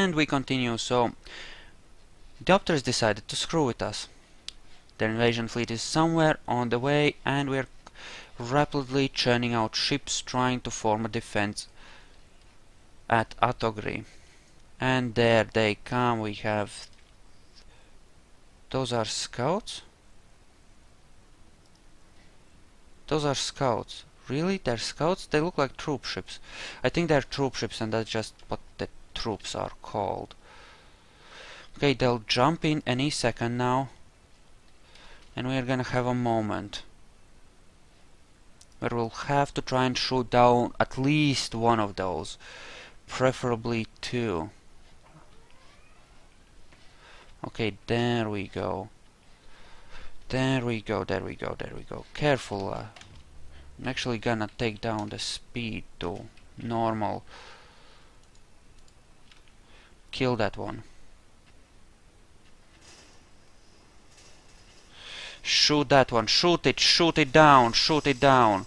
And we continue. So the Opters decided to screw with us. Their invasion fleet is somewhere on the way, and we're rapidly churning out ships trying to form a defense at Atogri. And there they come. We have... Those are scouts? Those are scouts. Really? They're scouts? They look like troop ships. I think they're troop ships, and that's just what the troops are called. Okay, they'll jump in any second now. And we're gonna have a moment where we'll have to try and shoot down at least one of those. Preferably two. Okay, there we go. There we go, there we go, there we go. Careful. I'm actually gonna take down the speed to normal. Kill that one. Shoot that one. Shoot it down, shoot it down.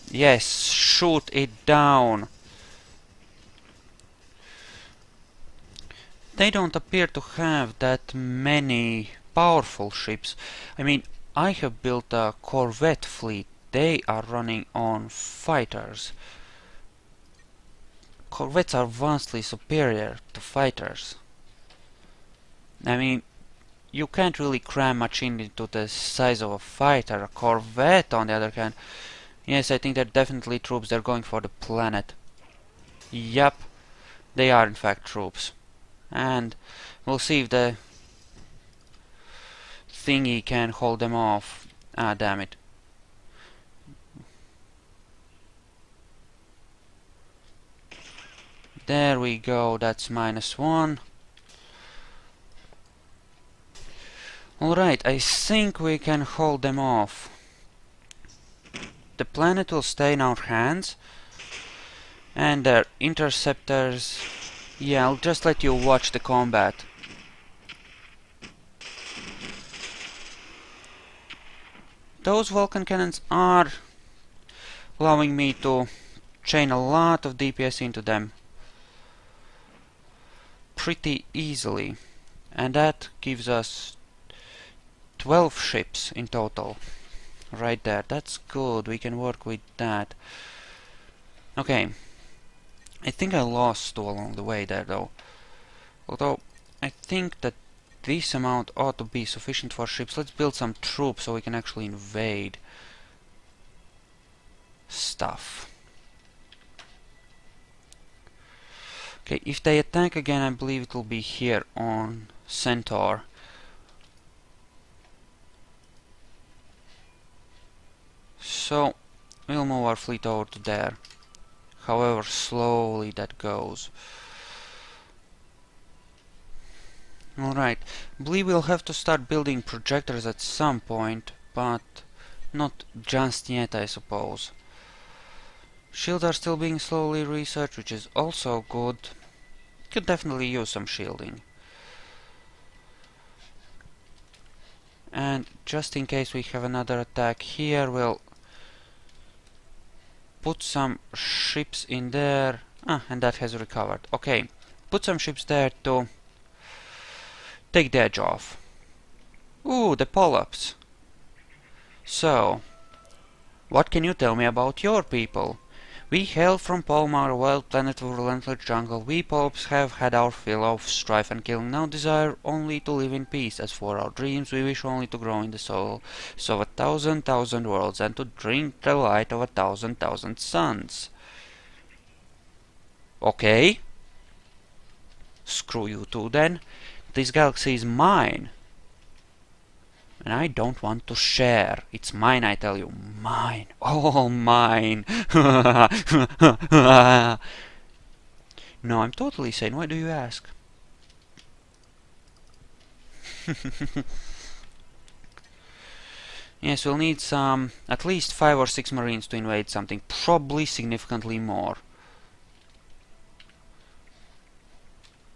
Yes, shoot it down. They don't appear to have that many powerful ships. I mean, I have built a corvette fleet. They are running on fighters. Corvettes are vastly superior to fighters. I mean, you can't really cram much into the size of a fighter. A corvette, on the other hand, yes, I think they're definitely troops. They're going for the planet. Yup, they are in fact troops. And we'll see if the thingy can hold them off. Ah, damn it. There we go, that's -1. Alright, I think we can hold them off. The planet will stay in our hands. And their interceptors... Yeah, I'll just let you watch the combat. Those Vulcan cannons are allowing me to chain a lot of DPS into them pretty easily. And that gives us 12 ships in total. Right there. That's good. We can work with that. Okay. I think I lost two along the way there, though. Although, I think that this amount ought to be sufficient for ships. Let's build some troops so we can actually invade stuff. Okay, if they attack again, I believe it will be here on Centaur. So, we'll move our fleet over to there. However slowly that goes. Alright, I believe we'll have to start building projectors at some point, but not just yet, I suppose. Shields are still being slowly researched, which is also good. Could definitely use some shielding. And just in case we have another attack here, we'll put some ships in there. Ah, and that has recovered. Okay, put some ships there to take the edge off. Ooh, the polyps. So, what can you tell me about your people? We hail from Palmar, a wild planet with relentless jungle. We polyps have had our fill of strife and killing, now desire only to live in peace. As for our dreams, we wish only to grow in the soul of 1,000,000 worlds, and to drink the light of 1,000,000 suns. Okay. Screw you too then. This galaxy is mine. And I don't want to share. It's mine, I tell you. Mine. All mine. No, I'm totally sane. Why do you ask? Yes, we'll need some... at least 5 or 6 marines to invade something. Probably significantly more.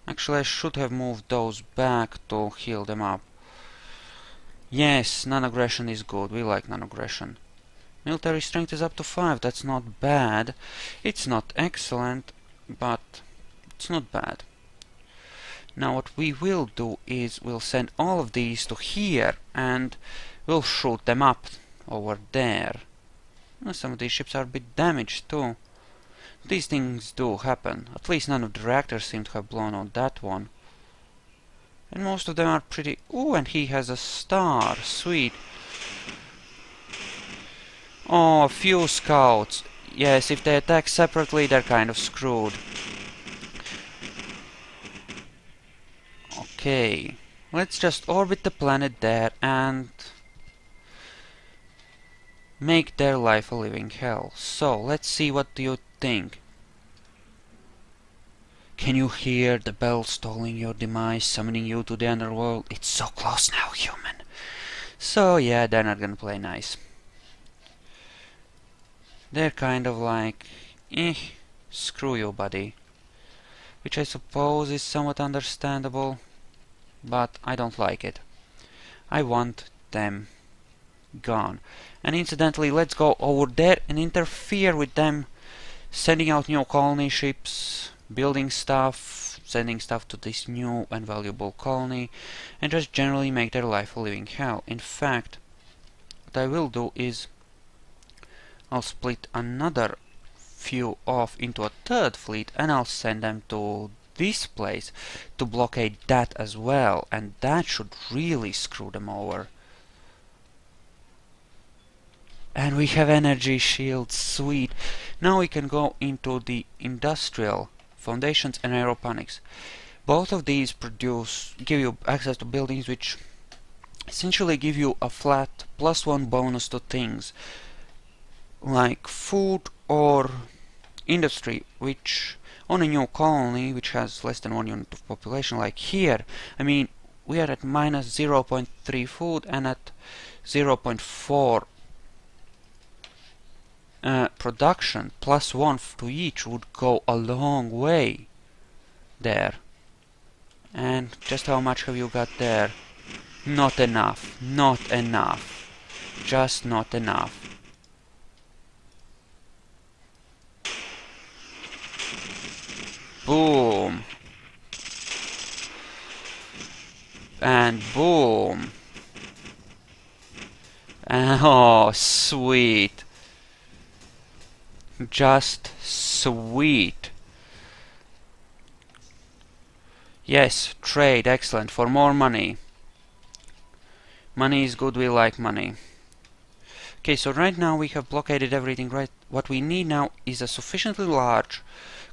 Actually, I should have moved those back to heal them up. Yes, non-aggression is good. We like non-aggression. Military strength is up to 5. That's not bad. It's not excellent, but it's not bad. Now what we will do is we'll send all of these to here and we'll shoot them up over there. Some of these ships are a bit damaged too. These things do happen. At least none of the reactors seem to have blown out that one. And most of them are pretty... Ooh, and he has a star. Sweet. Oh, a few scouts. Yes, if they attack separately, they're kind of screwed. Okay. Let's just orbit the planet there and make their life a living hell. So, let's see, what do you think? Can you hear the bells tolling your demise, summoning you to the underworld? It's so close now, human. So yeah, they're not gonna play nice. They're kind of like, screw you, buddy. Which I suppose is somewhat understandable, but I don't like it. I want them gone. And incidentally, let's go over there and interfere with them, sending out new colony ships, building stuff, sending stuff to this new and valuable colony, and just generally make their life a living hell. In fact, what I will do is I'll split another few off into a third fleet and I'll send them to this place to blockade that as well, and that should really screw them over. And we have energy shields, sweet. Now we can go into the industrial foundations and aeroponics. Both of these give you access to buildings which essentially give you a flat +1 bonus to things like food or industry, which on a new colony which has less than 1 unit of population, like here, I mean, we are at minus 0.3 food and at 0.4 production, +1 to each would go a long way there. And just how much have you got there? Not enough. Not enough. Just not enough. Boom. And boom. Oh, sweet. Just sweet. Yes, trade, excellent, for more money. Money is good, we like money. Okay, so right now we have blockaded everything, right? What we need now is a sufficiently large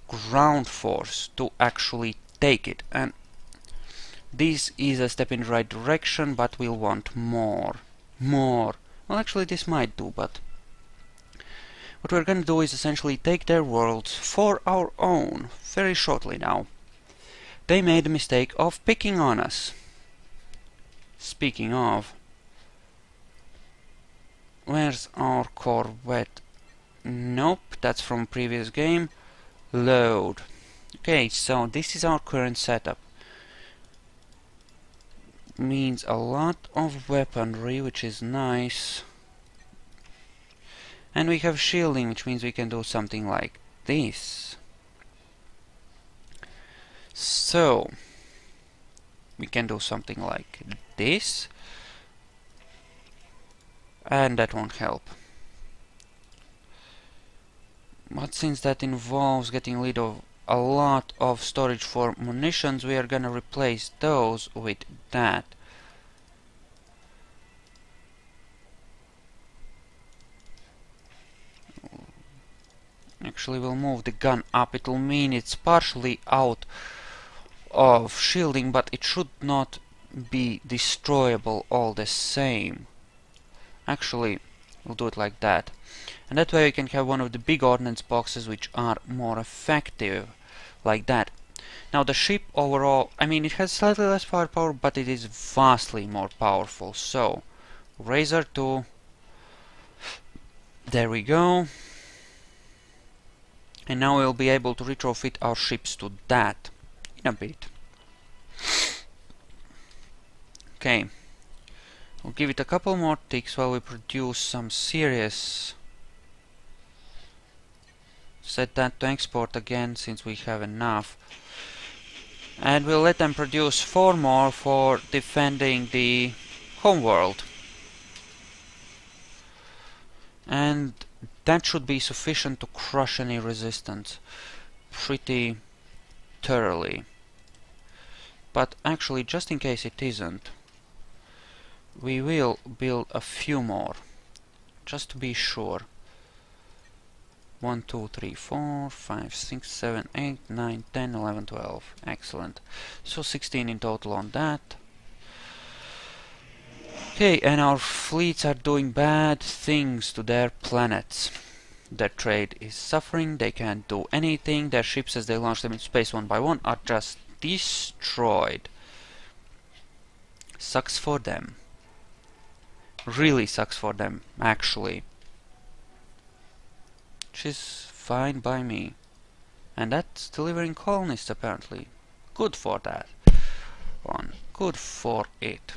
ground force to actually take it. And this is a step in the right direction, but we'll want more. More. Well, actually this might do, but what we're gonna do is essentially take their worlds for our own, very shortly now. They made the mistake of picking on us. Speaking of, where's our Corvette? Nope, that's from previous game. Load. Okay, so this is our current setup. Means a lot of weaponry, which is nice. And we have shielding, which means we can do something like this. So, we can do something like this. And that won't help. But since that involves getting rid of a lot of storage for munitions, we are gonna replace those with that. Actually, we'll move the gun up. It'll mean it's partially out of shielding, but it should not be destroyable all the same. Actually, we'll do it like that. And that way we can have one of the big ordnance boxes which are more effective, like that. Now the ship overall, I mean, it has slightly less firepower, but it is vastly more powerful. So, Razor 2, there we go. And now we'll be able to retrofit our ships to that in a bit. Okay, we'll give it a couple more ticks while we produce some serious set that to export again since we have enough. And we'll let them produce 4 more for defending the homeworld. And that should be sufficient to crush any resistance pretty thoroughly. But actually, just in case it isn't, we will build a few more, just to be sure. 1, 2, 3, 4, 5, 6, 7, 8, 9, 10, 11, 12. Excellent. So 16 in total on that. Okay, and our fleets are doing bad things to their planets. Their trade is suffering, they can't do anything, their ships as they launch them in space one by one are just destroyed. Sucks for them. Really sucks for them, actually. Which is fine by me. And that's delivering colonists, apparently. Good for that one. Good for it.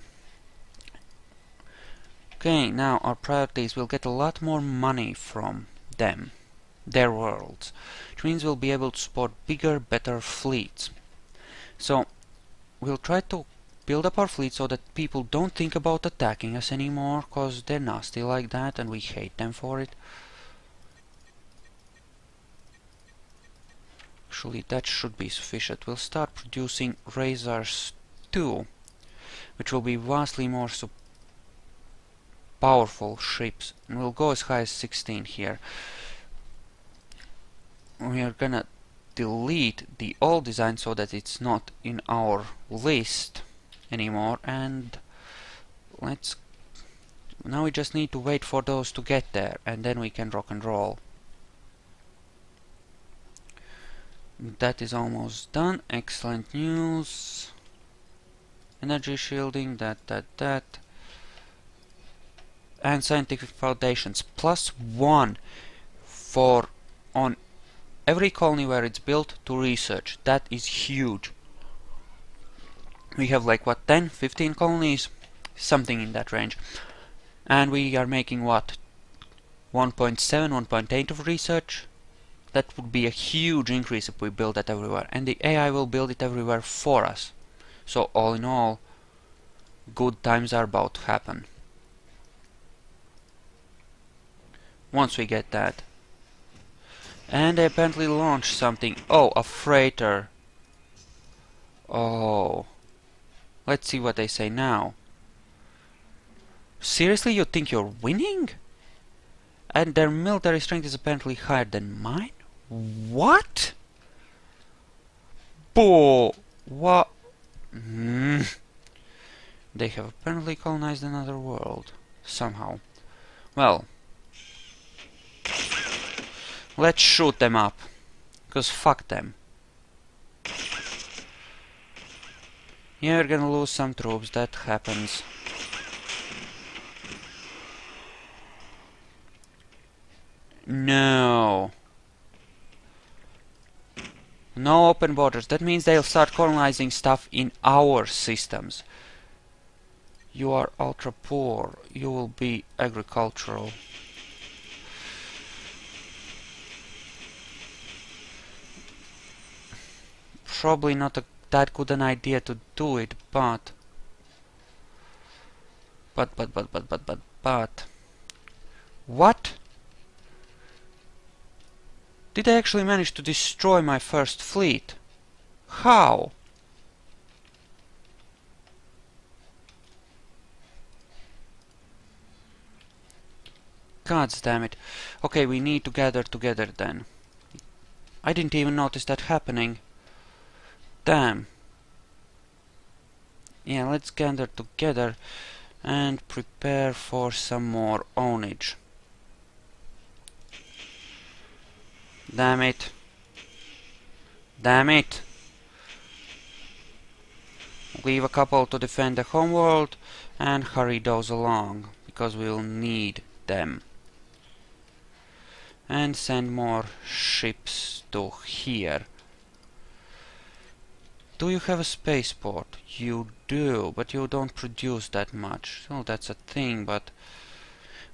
Okay, now our priorities will get a lot more money from them, their worlds, which means we'll be able to support bigger, better fleets. So, we'll try to build up our fleet so that people don't think about attacking us anymore, cause they're nasty like that and we hate them for it. Actually, that should be sufficient. We'll start producing Razors 2, which will be vastly more powerful ships, and we'll go as high as 16 here. We are gonna delete the old design so that it's not in our list anymore, and now we just need to wait for those to get there, and then we can rock and roll. That is almost done. Excellent news. Energy shielding, that. And scientific foundations. +1 for on every colony where it's built to research. That is huge. We have like what, 10, 15 colonies? Something in that range. And we are making what? 1.7, 1.8 of research? That would be a huge increase if we build that everywhere. And the AI will build it everywhere for us. So all in all, good times are about to happen. Once we get that. And they apparently launched something. Oh, a freighter. Oh. Let's see what they say now. Seriously, you think you're winning? And their military strength is apparently higher than mine? What? Bull. What? They have apparently colonized another world. Somehow. Well. Let's shoot them up. Because fuck them. Yeah, we're gonna lose some troops. That happens. No. No open borders. That means they'll start colonizing stuff in our systems. You are ultra poor. You will be agricultural. Probably not that good an idea to do it, but what? Did I actually manage to destroy my first fleet? How? God damn it. Okay, we need to gather together then. I didn't even notice that happening. Damn. Yeah, let's gather together and prepare for some more ownage. Damn it. Damn it. Leave a couple to defend the homeworld and hurry those along, because we'll need them. And send more ships to here. Do you have a spaceport? You do, but you don't produce that much. Oh, that's a thing, but...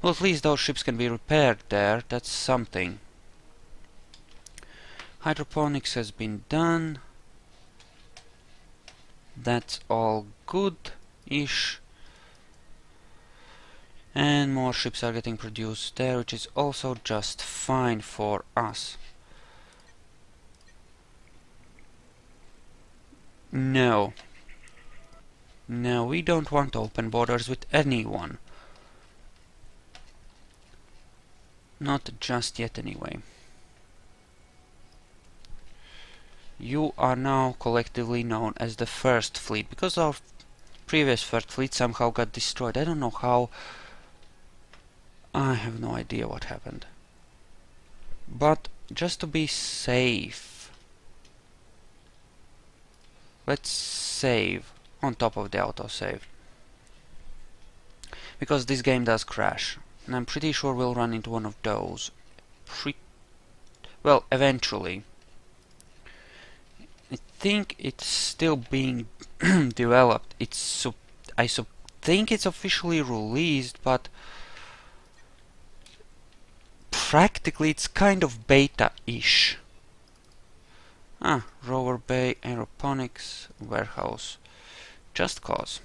well, at least those ships can be repaired there. That's something. Hydroponics has been done. That's all good-ish. And more ships are getting produced there, which is also just fine for us. No. No, we don't want open borders with anyone. Not just yet, anyway. You are now collectively known as the First Fleet, because our previous First Fleet somehow got destroyed. I don't know how. I have no idea what happened. But just to be safe, let's save on top of the autosave. Because this game does crash. And I'm pretty sure we'll run into one of those. Well, eventually. I think it's still being developed. I think it's officially released, but practically it's kind of beta-ish. Rover Bay, Aeroponics, Warehouse. Just cause.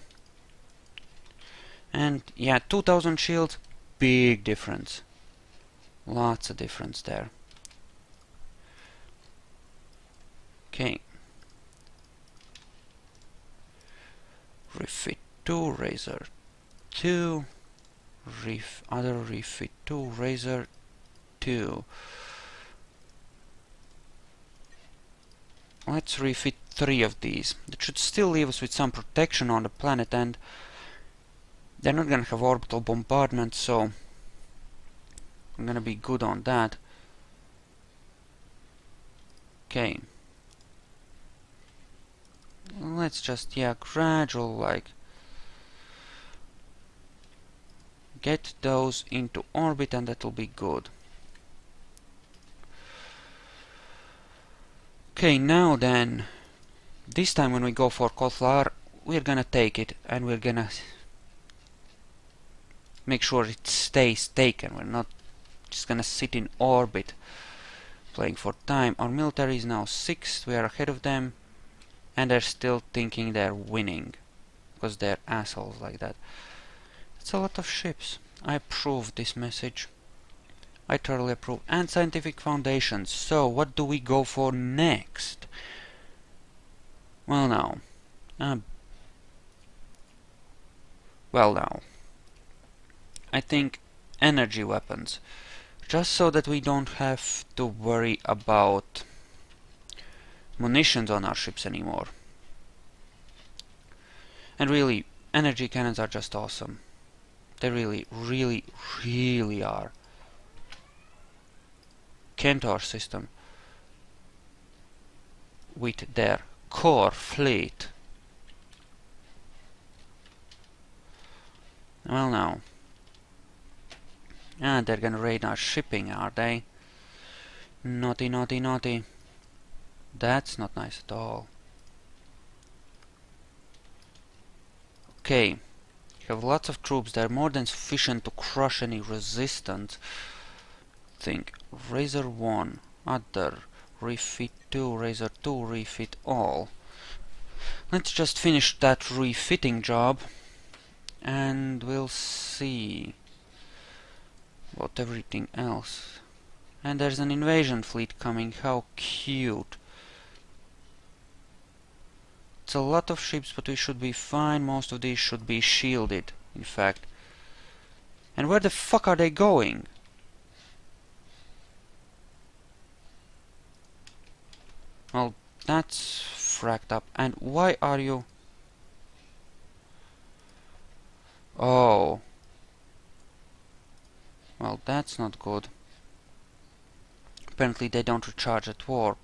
And yeah, 2000 shields, big difference. Lots of difference there. Okay. Refit 2, Razor 2. Other refit 2, Razor 2. Let's refit 3 of these. That should still leave us with some protection on the planet, and they're not gonna have orbital bombardment, so I'm gonna be good on that. Okay. Let's just, yeah, gradual, like, get those into orbit, and that'll be good. Okay, now then, this time when we go for Kotlar, we're gonna take it, and we're gonna make sure it stays taken. We're not just gonna sit in orbit playing for time. Our military is now 6th, we are ahead of them, and they're still thinking they're winning because they're assholes like that. It's a lot of ships. I approve this message. I totally approve. And scientific foundations. So what do we go for next? Well now, I think energy weapons, just so that we don't have to worry about munitions on our ships anymore. And really, energy cannons are just awesome. They really, really, really are. Centaur system with their core fleet. Well now. They're gonna raid our shipping, are they? Naughty, naughty, naughty. That's not nice at all. Okay. You have lots of troops. They're more than sufficient to crush any resistance. Think. Razor 1. Other. Refit 2. Razor 2. Refit all. Let's just finish that refitting job. And we'll see about everything else. And there's an invasion fleet coming. How cute. It's a lot of ships, but we should be fine. Most of these should be shielded, in fact. And where the fuck are they going? Well, that's fracked up. And why are you... Oh. Well, that's not good. Apparently they don't recharge at warp.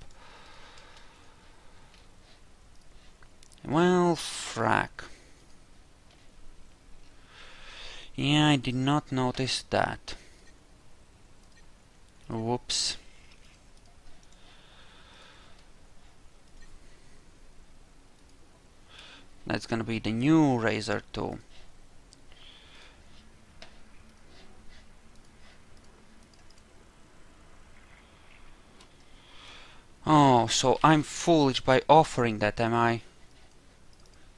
Well, Frak. Yeah, I did not notice that. Whoops. That's gonna be the new Razor 2. Oh, so I'm foolish by offering that, am I?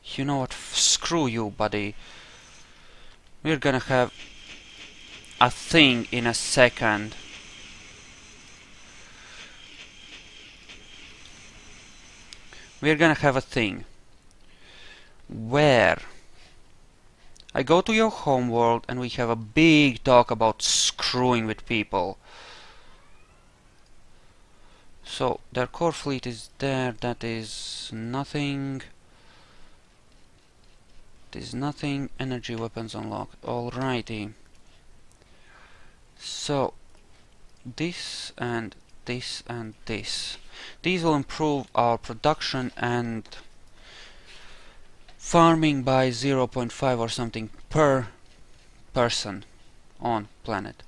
You know what? Screw you, buddy. We're gonna have a thing in a second. We're gonna have a thing where I go to your homeworld and we have a big talk about screwing with people. So their core fleet is there. That is nothing. There's nothing. Energy weapons unlocked. Alrighty. So this and this and this. These will improve our production and farming by 0.5 or something per person on planet.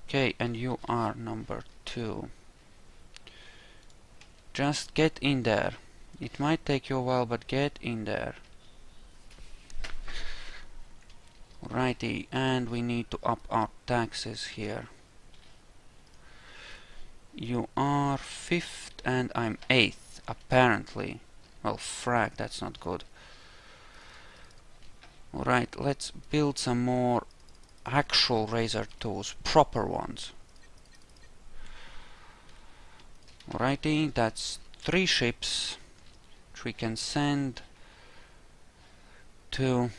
Okay, and you are number 2. Just get in there. It might take you a while, but get in there. Righty, and we need to up our taxes here. You are 5th and I'm 8th, apparently. Well, Frak, that's not good. Alright, let's build some more actual razor tools, proper ones. Alrighty, that's 3 ships which we can send to,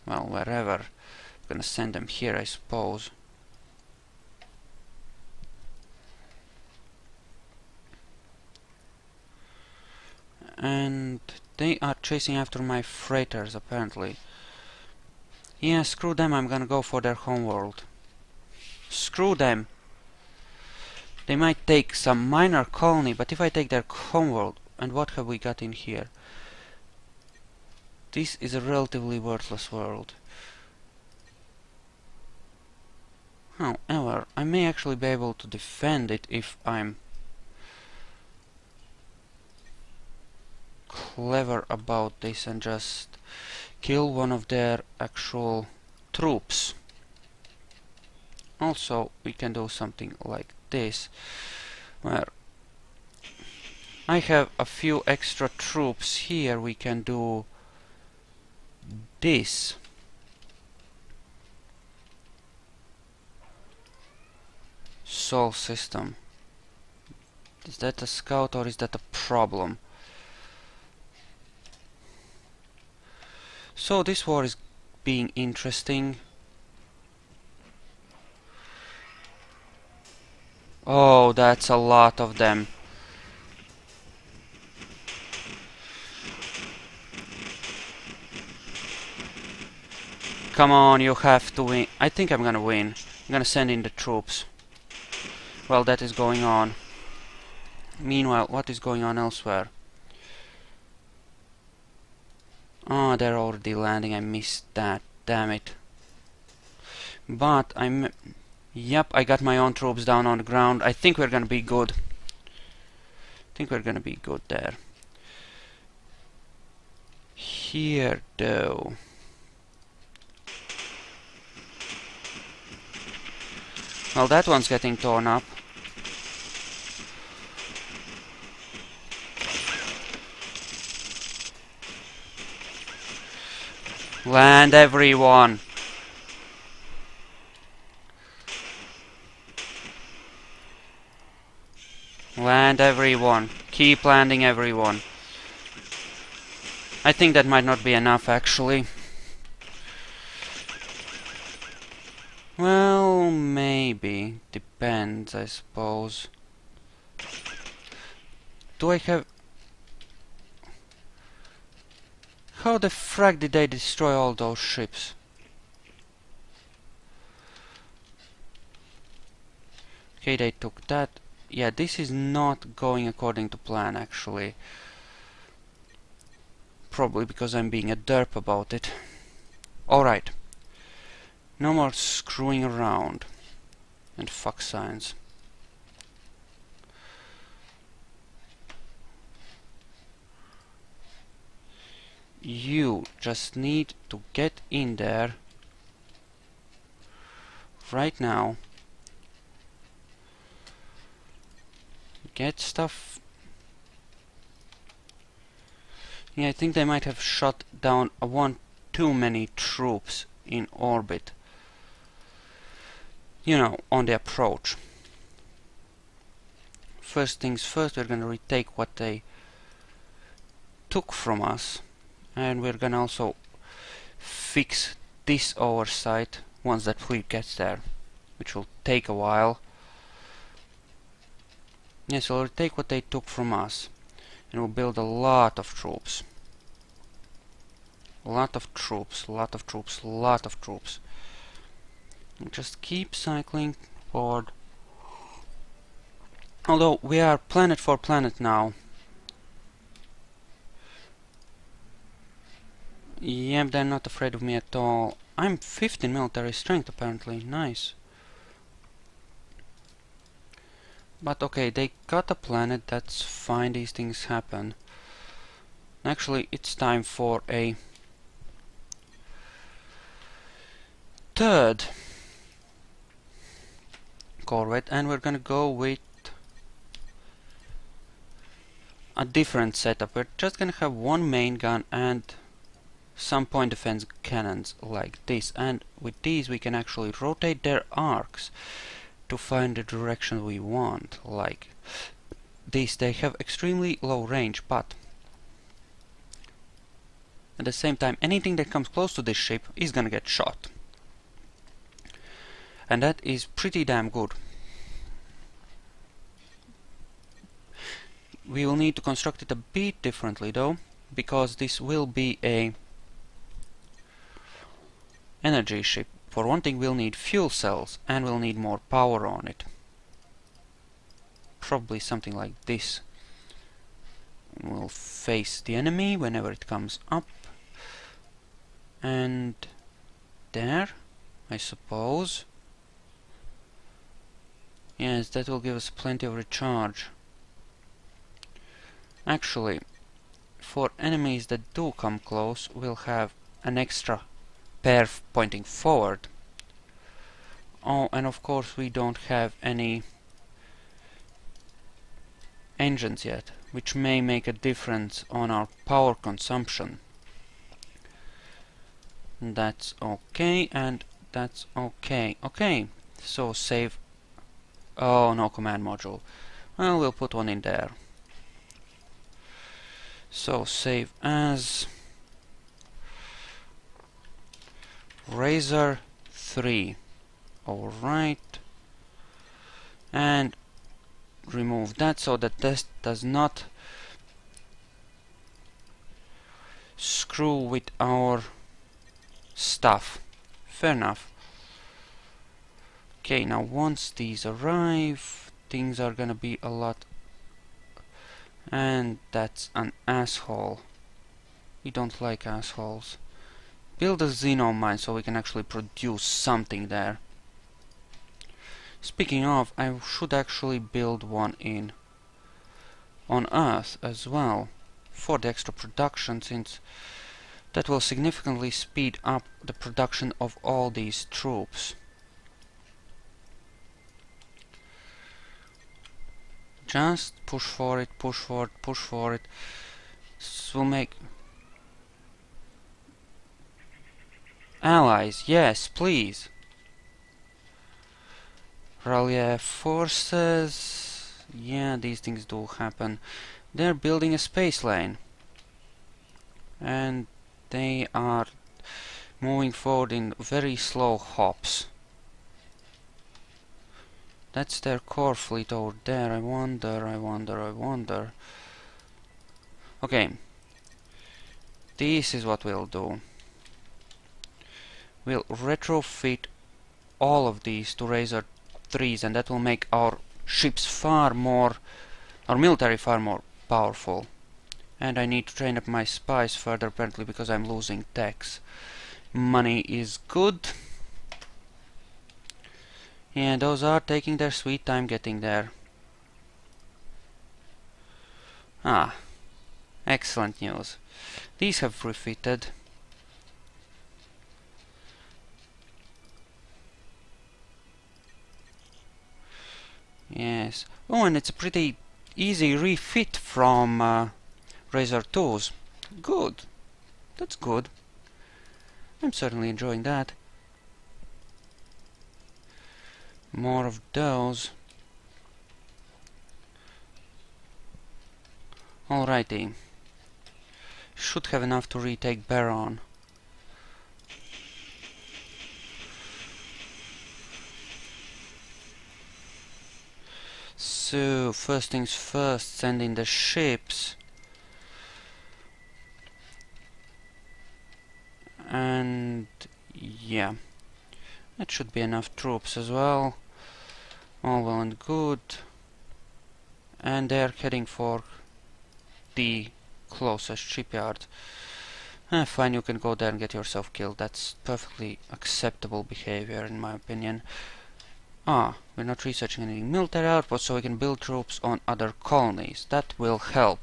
well, wherever. I'm gonna send them here, I suppose. And they are chasing after my freighters, apparently. Yeah, screw them, I'm gonna go for their homeworld. Screw them! They might take some minor colony, but if I take their homeworld, and what have we got in here? This is a relatively worthless world. However, I may actually be able to defend it if I'm clever about this and just kill one of their actual troops. Also, we can do something like this, where I have a few extra troops here. We can do this. Sol system. Is that a scout or is that a problem? So this war is being interesting. Oh, that's a lot of them. Come on, you have to win. I think I'm gonna win. I'm gonna send in the troops. Well, that is going on. Meanwhile, what is going on elsewhere? Oh, they're already landing. I missed that. Damn it. But yep, I got my own troops down on the ground. I think we're gonna be good. I think we're gonna be good there. Here, though. Well, that one's getting torn up. Land, everyone! Land, everyone. Keep landing, everyone. I think that might not be enough, actually. Well, maybe. Depends, I suppose. Do I have... How the frack did they destroy all those ships? Okay, they took that. Yeah, this is not going according to plan, actually. Probably because I'm being a derp about it. Alright. No more screwing around. And fuck science. You just need to get in there right now get stuff. Yeah, I think they might have shot down one too many troops in orbit. You know, on the approach. First things first, we're gonna retake what they took from us. And we're gonna also fix this oversight once that fleet gets there, which will take a while. Yes, we'll take what they took from us, and we'll build a lot of troops. A lot of troops, lot of troops, lot of troops. And just keep cycling forward. Although we are planet for planet now. Yep, they're not afraid of me at all. I'm 15 military strength apparently, nice. But okay, they got a planet, that's fine, these things happen. Actually, it's time for a third corvette, and we're gonna go with a different setup. We're just gonna have one main gun and some point defense cannons like this, and with these we can actually rotate their arcs to find the direction we want. Like this, they have extremely low range, but at the same time anything that comes close to this ship is gonna get shot. And that is pretty damn good. We will need to construct it a bit differently though, because this will be a energy ship. For one thing, we'll need fuel cells and we'll need more power on it. Probably something like this. We'll face the enemy whenever it comes up. And there, I suppose. Yes, that will give us plenty of recharge. Actually, for enemies that do come close, we'll have an extra pair pointing forward. Oh, and of course we don't have any engines yet, which may make a difference on our power consumption. That's okay, and that's okay. Okay, so save. Oh, no command module. Well, we'll put one in there. So save as Razor 3. Alright. And remove that so that this does not screw with our stuff. Fair enough. Okay, now once these arrive, things are gonna be a lot. And that's an asshole. We don't like assholes. Build a xeno mine so we can actually produce something there. Speaking of, I should actually build one on Earth as well for the extra production, since that will significantly speed up the production of all these troops. Just push for it, push for it, push for it. This will make allies, yes, please. Rally forces. Yeah, these things do happen. They're building a space lane. And they are moving forward in very slow hops. That's their core fleet over there. I wonder. Okay. This is what we'll do. We'll retrofit all of these to Razor 3s, and that will make our ships far more, our military far more powerful. And I need to train up my spies further, apparently, because I'm losing techs. Money is good. Yeah, those are taking their sweet time getting there. Ah, excellent news. These have refitted. Yes. Oh, and it's a pretty easy refit from Razor 2s. Good. That's good. I'm certainly enjoying that. More of those. Alrighty. Should have enough to retake Baron. So, first things first, send in the ships. And yeah, that should be enough troops as well. All well and good. And they're heading for the closest shipyard. Fine, you can go there and get yourself killed. That's perfectly acceptable behavior in my opinion. We're not researching any military outposts, so we can build troops on other colonies. That will help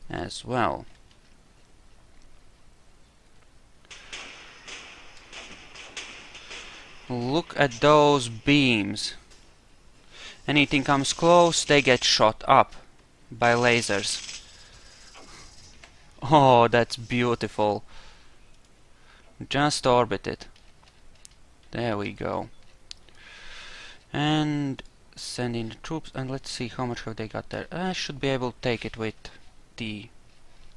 as well. Look at those beams. Anything comes close, they get shot up by lasers. Oh, that's beautiful. Just orbit it. There we go. And send in the troops, and let's see how much have they got there. I should be able to take it with the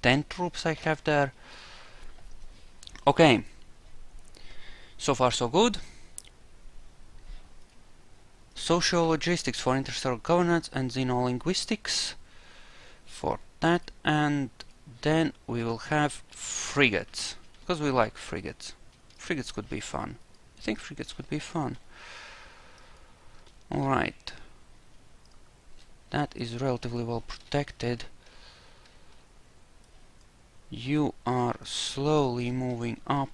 10 troops I have there. Okay. So far so good. Sociologistics for interstellar governance and xenolinguistics for that, and then we will have frigates, because we like frigates. Frigates could be fun. I think frigates could be fun. Alright. That is relatively well protected. You are slowly moving up.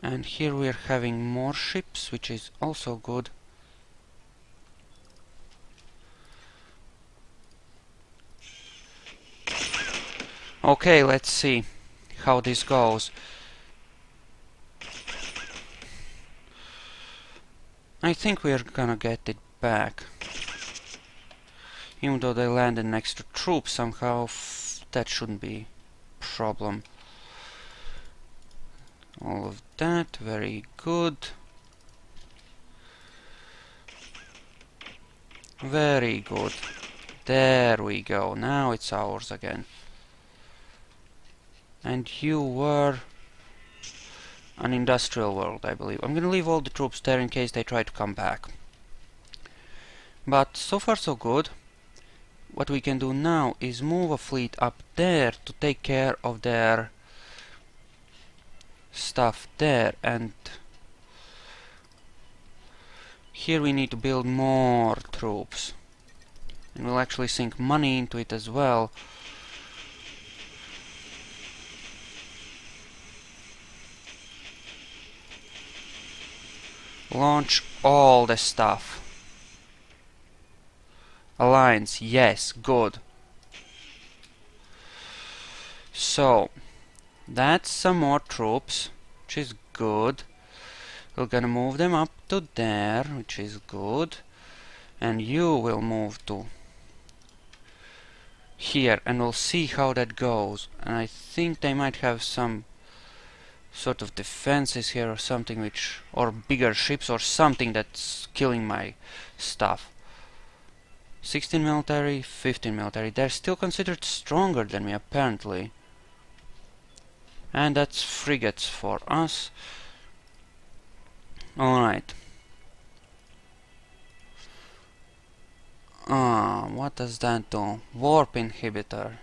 And here we are having more ships, which is also good. Okay, let's see how this goes. I think we are gonna get it back. Even though they landed next to troops somehow, that shouldn't be a problem. All of that, very good. Very good. There we go, now it's ours again. And you were an industrial world, I believe. I'm gonna leave all the troops there in case they try to come back. But so far so good. What we can do now is move a fleet up there to take care of their stuff there, and here we need to build more troops, and we'll actually sink money into it as well. Launch all the stuff. Alliance, yes, good. So that's some more troops, which is good. We're gonna move them up to there, which is good. And you will move to here, and we'll see how that goes. And I think they might have some sort of defenses here or something, which, or bigger ships or something that's killing my stuff. 16 military, 15 military. They're still considered stronger than me, apparently. And that's frigates for us. Alright. What does that do? Warp inhibitor.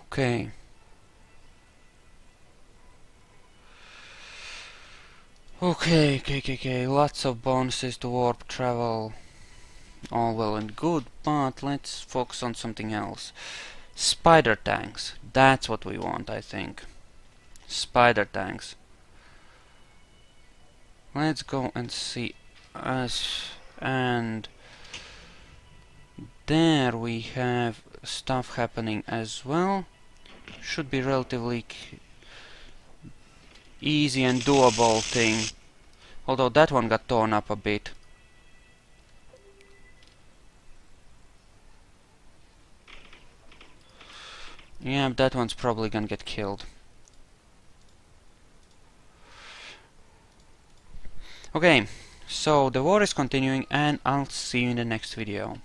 Okay. Okay. Lots of bonuses to warp travel. All well and good, but let's focus on something else. Spider tanks. That's what we want, I think. Spider tanks. Let's go and see us. And there we have stuff happening as well. Should be relatively easy and doable thing. Although that one got torn up a bit. Yeah, that one's probably gonna get killed. Okay, so the war is continuing and I'll see you in the next video.